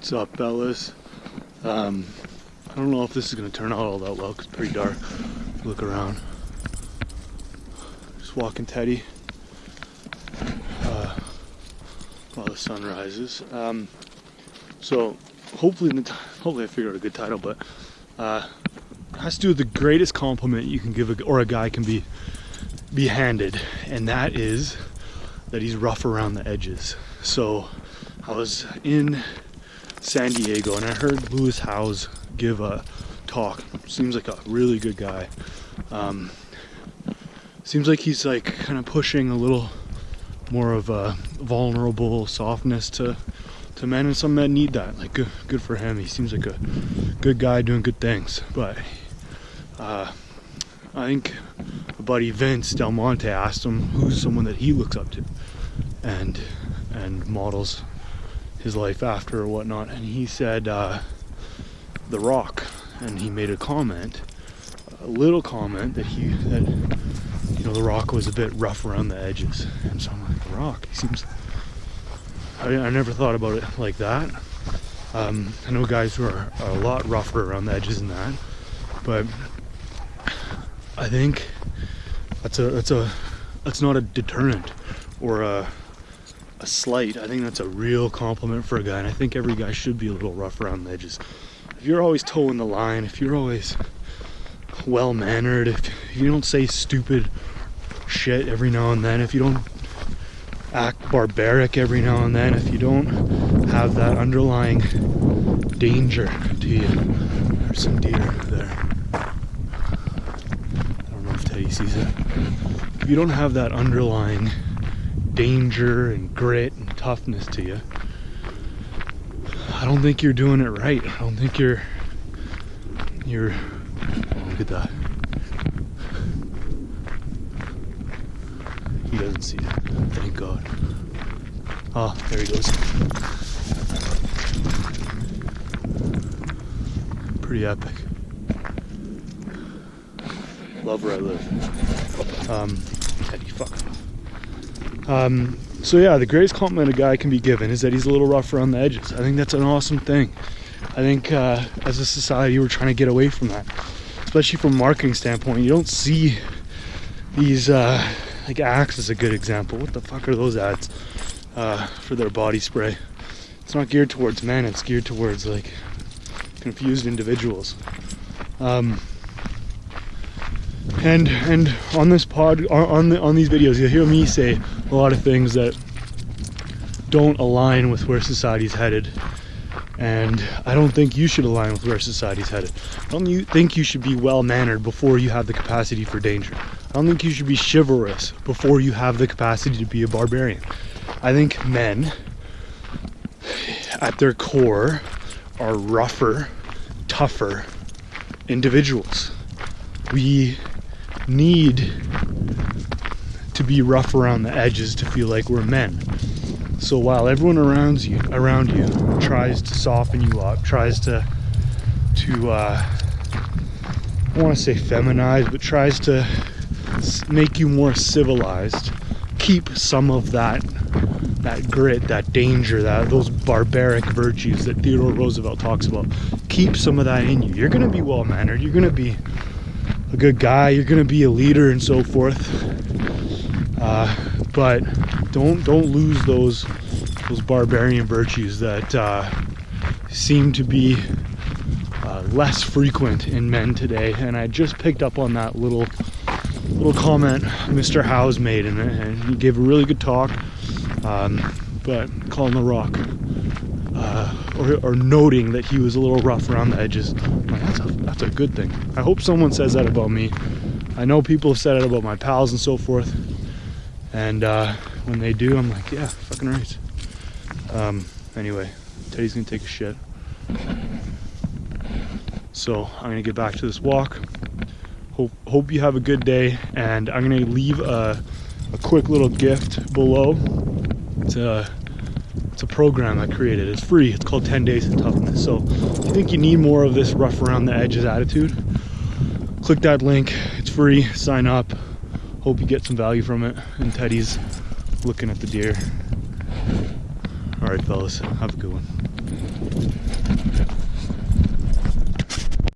What's up, fellas? I don't know if this is gonna turn out all that well because it's pretty dark. Look around. Just walking Teddy while the sun rises. So hopefully I figured out a good title, but it has to do with the greatest compliment you can give a guy can be handed, and that is that he's rough around the edges. So I was in San Diego and I heard Howse give a talk. Seems like a really good guy. Seems like he's like kind of pushing a little more of a vulnerable softness to men, and some men need that. Like good for him. He seems like a good guy doing good things. But I think a buddy Vince Del Monte asked him who's someone that he looks up to and models his life after or whatnot, and he said The Rock, and he made a little comment that The Rock was a bit rough around the edges. And so I'm like, The Rock, he seems, I never thought about it like that. I know guys who are a lot rougher around the edges than that, but I think that's not a deterrent or a slight. I think that's a real compliment for a guy, and I think every guy should be a little rough around the edges. If you're always towing the line, if you're always well-mannered, if you don't say stupid shit every now and then, if you don't act barbaric every now and then, if you don't have that underlying danger to you. There's some deer there. I don't know if Teddy sees it. If you don't have that underlying danger and grit and toughness to you, I don't think you're doing it right. I don't think you're look at that. He doesn't see it. Thank God. Oh, there he goes. Pretty epic. Love where I live. Teddy, fuck off. So yeah, the greatest compliment a guy can be given is that he's a little rough around the edges. I think that's an awesome thing. I think as a society we're trying to get away from that, especially from a marketing standpoint. You don't see these like Axe is a good example. What the fuck are those ads for their body spray? It's not geared towards men, it's geared towards like confused individuals. And on this pod, on these videos, you'll hear me say a lot of things that don't align with where society's headed, and I don't think you should align with where society's headed. I don't think you should be well-mannered before you have the capacity for danger. I don't think you should be chivalrous before you have the capacity to be a barbarian. I think men, at their core, are rougher, tougher individuals. We need to be rough around the edges to feel like we're men. So while everyone around you tries to soften you up, tries to I don't want to say feminize, but tries to make you more civilized, keep some of that grit, that danger, those barbaric virtues that Theodore Roosevelt talks about. Keep some of that in you. You're going to be well-mannered. You're going to be a good guy. You're going to be a leader and so forth. But don't lose those barbarian virtues that seem to be less frequent in men today. And I just picked up on that little comment Mr. Howse made, and he gave a really good talk. But calling The Rock or noting that he was a little rough around the edges, like, that's a good thing. I hope someone says that about me. I know people have said it about my pals and so forth, and when they do, I'm like, yeah, fucking right. Anyway, Teddy's gonna take a shit, so I'm gonna get back to this walk. Hope you have a good day, and I'm gonna leave a quick little gift below. It's a program I created. It's free. It's called 10 Days of Toughness. So if you think you need more of this rough around the edges attitude, click that link. It's free. Sign up. Hope you get some value from it. And Teddy's looking at the deer. All right, fellas, have a good one.